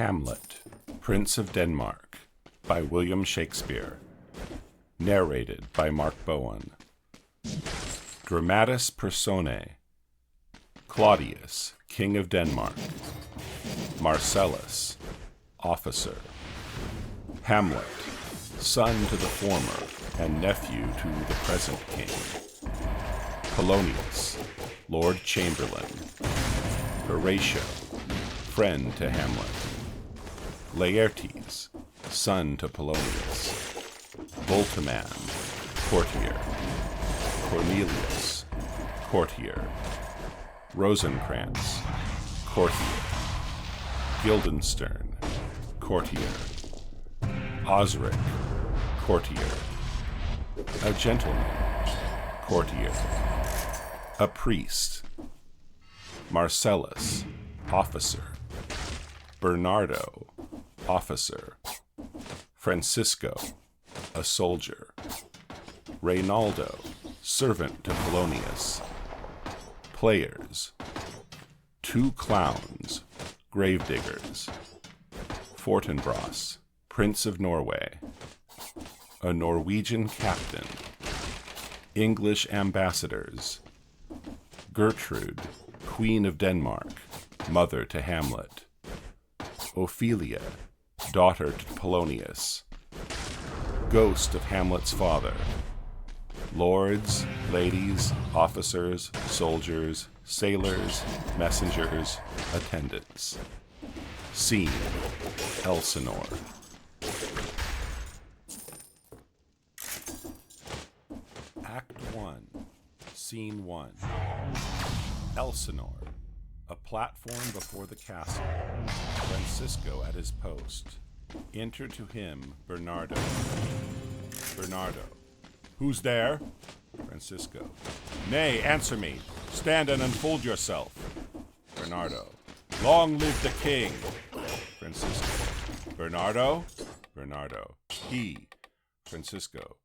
Hamlet, Prince of Denmark, by William Shakespeare. Narrated by Mark Bowen. Dramatis Personae. Claudius, King of Denmark. Marcellus, officer. Hamlet, son to the former and nephew to the present king. Polonius, Lord Chamberlain. Horatio, friend to Hamlet. Laertes, son to Polonius. Voltiman, courtier. Cornelius, courtier. Rosencrantz, courtier. Guildenstern, courtier. Osric, courtier. A gentleman, courtier. A priest. Marcellus, officer. Bernardo, officer. Francisco, a soldier. Reynaldo, servant to Polonius. Players. 2 clowns, gravediggers. Fortinbras, Prince of Norway. A Norwegian captain. English ambassadors. Gertrude, Queen of Denmark, mother to Hamlet. Ophelia, daughter to Polonius. Ghost of Hamlet's father. Lords, ladies, officers, soldiers, sailors, messengers, attendants. Scene, Elsinore. Act 1, Scene 1. Elsinore, a platform before the castle. Francisco at his post. Enter to him Bernardo. Bernardo. Who's there? Francisco. Nay, answer me. Stand and unfold yourself. Bernardo. Long live the king. Francisco. Bernardo? Bernardo. He. Francisco.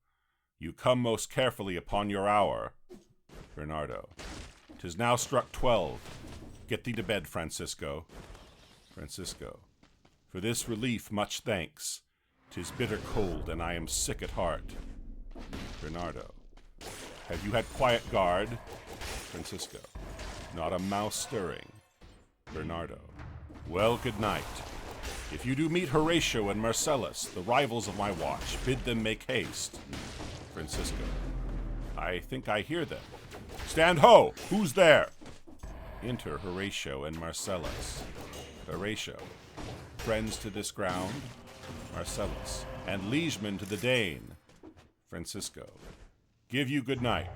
You come most carefully upon your hour. Bernardo. 'Tis now struck 12. Get thee to bed, Francisco. Francisco. For this relief much thanks. 'Tis bitter cold, and I am sick at heart. Bernardo. Have you had quiet guard? Francisco. Not a mouse stirring. Bernardo. Well, good night. If you do meet Horatio and Marcellus, the rivals of my watch, bid them make haste. Francisco. I think I hear them. Stand ho! Who's there? Enter Horatio and Marcellus. Horatio. Friends to this ground. Marcellus. And liegemen to the Dane. Francisco. Give you good night.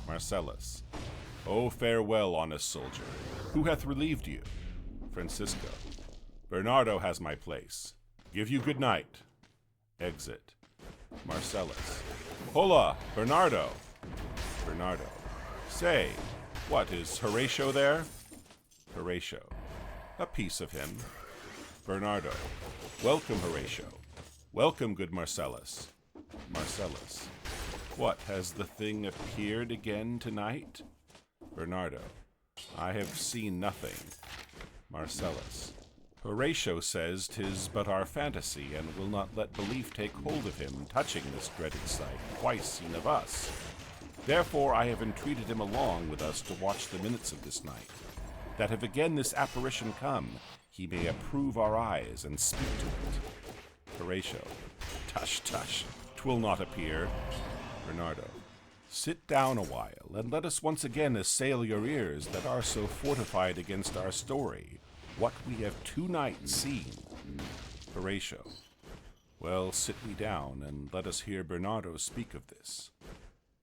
Marcellus. Oh, farewell, honest soldier. Who hath relieved you? Francisco. Bernardo has my place. Give you good night. Exit. Marcellus. Hola, Bernardo. Bernardo. Say, what, is Horatio there? Horatio. A piece of him. Bernardo. Welcome, Horatio. Welcome, good Marcellus. Marcellus. What, has the thing appeared again tonight? Bernardo. I have seen nothing. Marcellus. Horatio says 'tis but our fantasy, and will not let belief take hold of him touching this dreaded sight, twice seen of us. Therefore I have entreated him along with us to watch the minutes of this night, that if again this apparition come, he may approve our eyes and speak to it. Horatio. Tush, tush, 'twill not appear. Bernardo. Sit down a while, and let us once again assail your ears that are so fortified against our story, what we have 2 nights seen. Horatio. Well, sit we down, and let us hear Bernardo speak of this.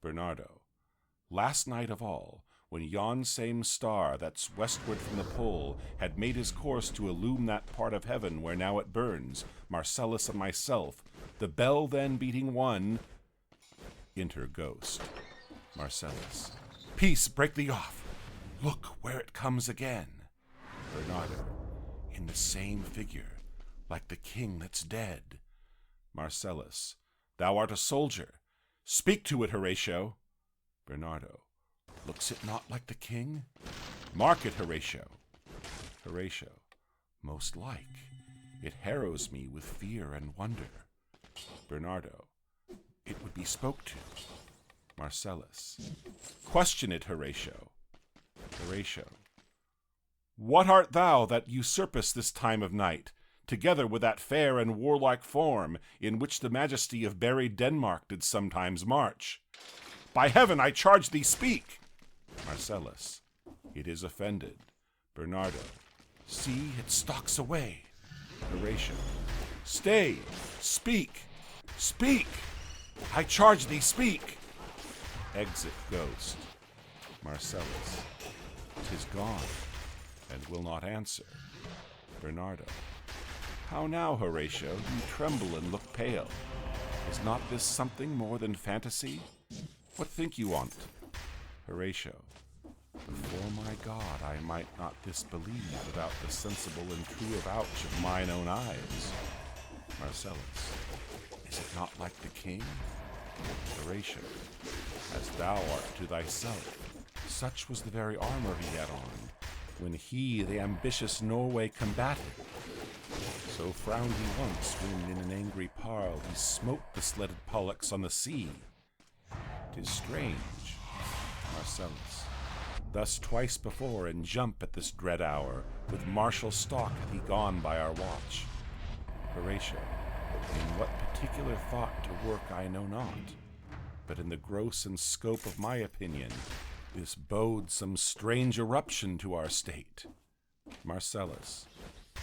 Bernardo. Last night of all, when yon same star that's westward from the pole had made his course to illume that part of heaven where now it burns, Marcellus and myself, the bell then beating 1. Enter Ghost. Marcellus. Peace, break thee off. Look where it comes again. Bernardo. In the same figure, like the king that's dead. Marcellus. Thou art a soldier. Speak to it, Horatio. Bernardo. Looks it not like the king? Mark it, Horatio. Horatio. Most like. It harrows me with fear and wonder. Bernardo. It would be spoke to. Marcellus. Question it, Horatio. Horatio. What art thou that usurpest this time of night, together with that fair and warlike form in which the majesty of buried Denmark did sometimes march? By heaven, I charge thee, speak! Marcellus. It is offended. Bernardo. See, it stalks away. Horatio. Stay! Speak! Speak! I charge thee, speak! Exit Ghost. Marcellus. 'Tis gone, and will not answer. Bernardo. How now, Horatio? You tremble and look pale. Is not this something more than fantasy? What think you on't? Horatio. Before my God, I might not disbelieve without the sensible and true avouch of mine own eyes. Marcellus. Is it not like the king? Horatio. As thou art to thyself. Such was the very armor he had on, when he the ambitious Norway combated. So frowned he once, when in an angry parle he smote the sledded Pollux on the sea. 'Tis strange. Marcellus. Thus twice before in jump at this dread hour, with martial stalk hath he gone by our watch. Horatio. In what particular thought to work I know not, but in the gross and scope of my opinion, this bodes some strange eruption to our state. Marcellus.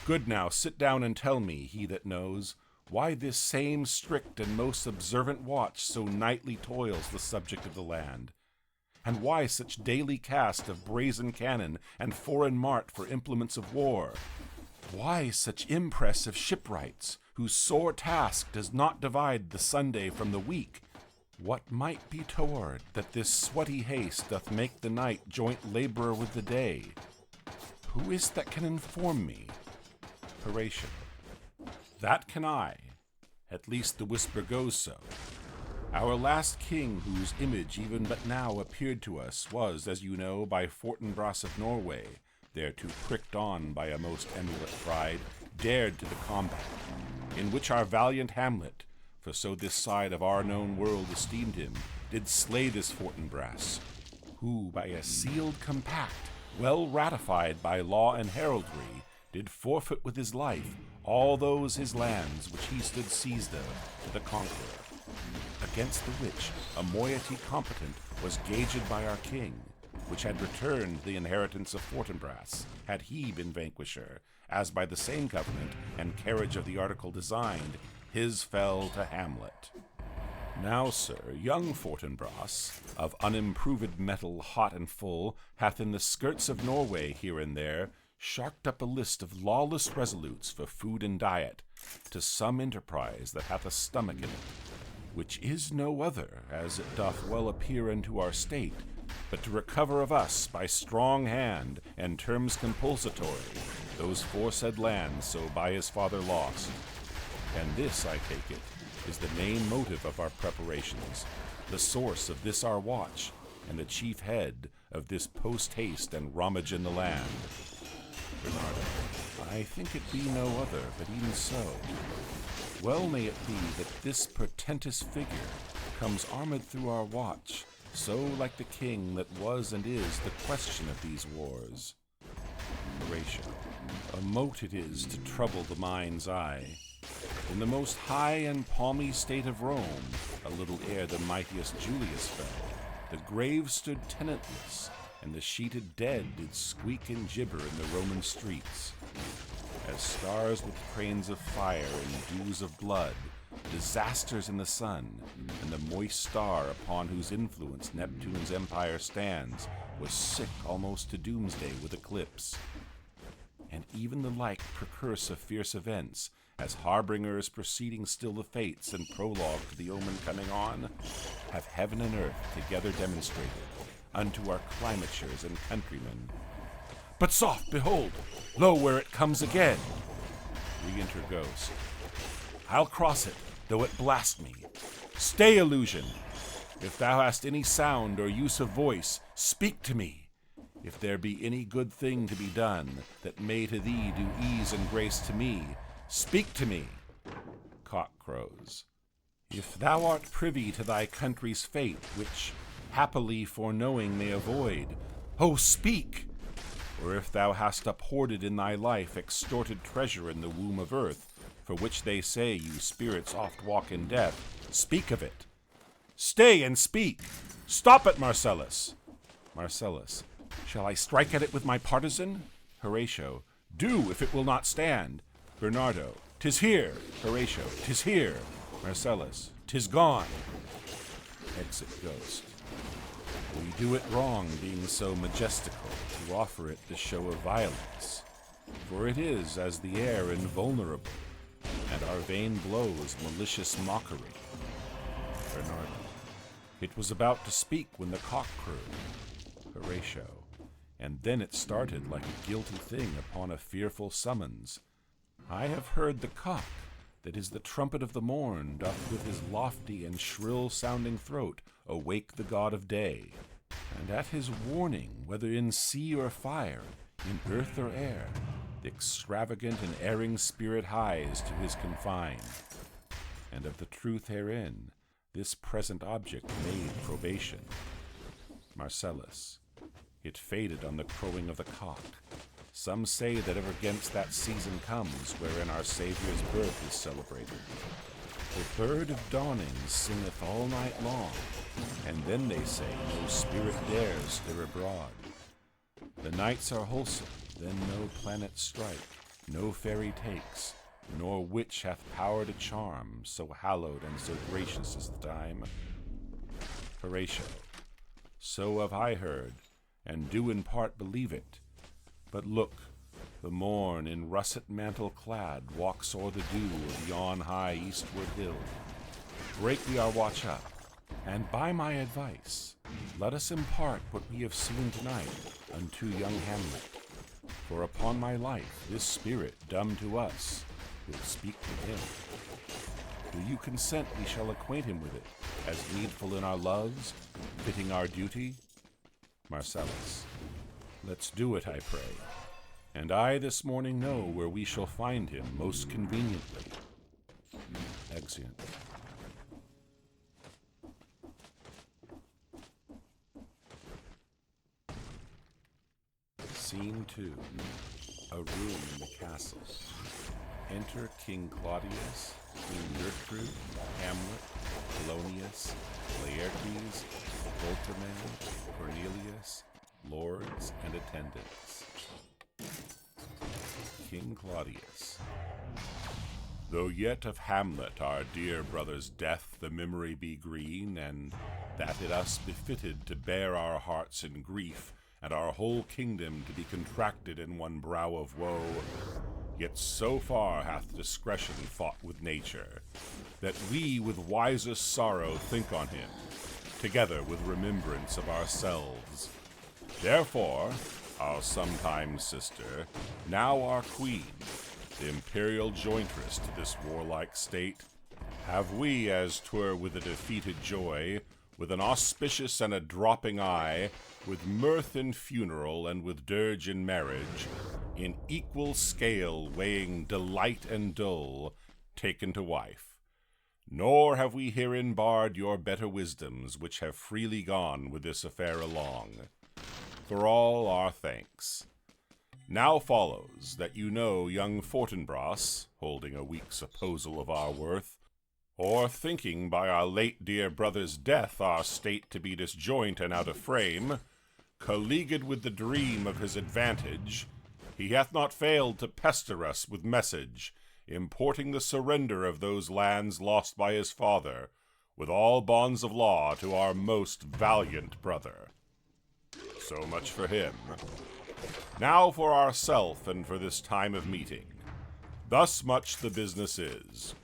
Good now, sit down and tell me, he that knows, why this same strict and most observant watch so nightly toils the subject of the land, and why such daily cast of brazen cannon and foreign mart for implements of war? Why such impress of shipwrights, whose sore task does not divide the Sunday from the week? What might be toward that this sweaty haste doth make the night joint laborer with the day? Who is that can inform me? Horatio. That can I. At least the whisper goes so. Our last king, whose image even but now appeared to us, was, as you know, by Fortinbras of Norway, thereto pricked on by a most emulate pride, dared to the combat, in which our valiant Hamlet, for so this side of our known world esteemed him, did slay this Fortinbras, who by a sealed compact, well ratified by law and heraldry, did forfeit with his life all those his lands which he stood seized of to the conqueror, against the which a moiety competent was gauged by our king, which had returned the inheritance of Fortinbras, had he been vanquisher, as by the same covenant and carriage of the article designed, his fell to Hamlet. Now, sir, young Fortinbras, of unimproved metal hot and full, hath in the skirts of Norway here and there sharked up a list of lawless resolutes for food and diet, to some enterprise that hath a stomach in it, which is no other, as it doth well appear unto our state, but to recover of us by strong hand and terms compulsatory those foresaid lands so by his father lost. And this, I take it, is the main motive of our preparations, the source of this our watch, and the chief head of this post-haste and rummage in the land. Bernardo. I think it be no other, but even so. Well may it be that this portentous figure comes armed through our watch, so like the king that was and is the question of these wars. Horatio. A mote it is to trouble the mind's eye. In the most high and palmy state of Rome, a little ere the mightiest Julius fell, the graves stood tenantless, and the sheeted dead did squeak and gibber in the Roman streets. As stars with trains of fire and dews of blood, disasters in the sun, and the moist star upon whose influence Neptune's empire stands, was sick almost to doomsday with eclipse. And even the like precurse of fierce events, as harbingers preceding still the fates and prologue to the omen coming on, have heaven and earth together demonstrated unto our climatures and countrymen. But soft, behold, lo, where it comes again. Re-enter Ghost. I'll cross it, though it blast me. Stay, illusion! If thou hast any sound or use of voice, speak to me. If there be any good thing to be done, that may to thee do ease and grace to me, Speak to me. Cock crows. If thou art privy to thy country's fate, which happily foreknowing may avoid, oh, speak! Or if thou hast uphoarded in thy life extorted treasure in the womb of earth, for which they say you spirits oft walk in death, speak of it. Stay and speak! Stop it, Marcellus! Marcellus. Shall I strike at it with my partisan? Horatio. Do, if it will not stand. Bernardo. 'Tis here. Horatio. 'Tis here. Marcellus. 'Tis gone. Exit Ghost. We do it wrong, being so majestical, to offer it the show of violence. For it is as the air invulnerable, and our vain blows malicious mockery. Bernardo. It was about to speak when the cock crew. Horatio. And then it started like a guilty thing upon a fearful summons. I have heard the cock, that is the trumpet of the morn, doth with his lofty and shrill-sounding throat awake the god of day. And at his warning, whether in sea or fire, in earth or air, the extravagant and erring spirit hies to his confine. And of the truth herein, this present object made probation. Marcellus. It faded on the crowing of the cock. Some say that ever against that season comes, wherein our Saviour's birth is celebrated. The bird of dawning singeth all night long, and then they say no spirit dares stir abroad. The nights are wholesome, then no planet strike, no fairy takes, nor witch hath power to charm, so hallowed and so gracious is the time. Horatio. So have I heard, and do in part believe it. But look, the morn in russet mantle clad walks o'er the dew of yon high eastward hill. Break we our watch up, and by my advice, let us impart what we have seen tonight unto young Hamlet. For upon my life, this spirit, dumb to us, will speak to him. Do you consent we shall acquaint him with it, as needful in our loves, fitting our duty? Marcellus. Let's do it, I pray. And I this morning know where we shall find him most conveniently. Exeunt. Scene 2. A room in the castle. Enter King Claudius, Queen Gertrude, Hamlet, Polonius, Laertes, Volterman, Cornelius, lords and attendants. King Claudius. Though yet of Hamlet, our dear brother's death, the memory be green, and that it us befitted to bear our hearts in grief, and our whole kingdom to be contracted in one brow of woe, yet so far hath discretion fought with nature, that we with wisest sorrow think on him, together with remembrance of ourselves. Therefore, our sometime sister, now our queen, the imperial jointress to this warlike state, have we, as 'twere with a defeated joy, with an auspicious and a dropping eye, with mirth in funeral and with dirge in marriage, in equal scale weighing delight and dole, taken to wife. Nor have we herein barred your better wisdoms, which have freely gone with this affair along. For all our thanks. Now follows that you know young Fortinbras, holding a weak supposal of our worth, or thinking by our late dear brother's death our state to be disjoint and out of frame, colleagued with the dream of his advantage, he hath not failed to pester us with message, importing the surrender of those lands lost by his father, with all bonds of law to our most valiant brother. So much for him. Now for ourself and for this time of meeting. Thus much the business is.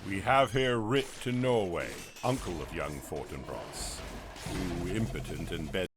We have here writ to Norway, uncle of young Fortinbras, who, impotent and bed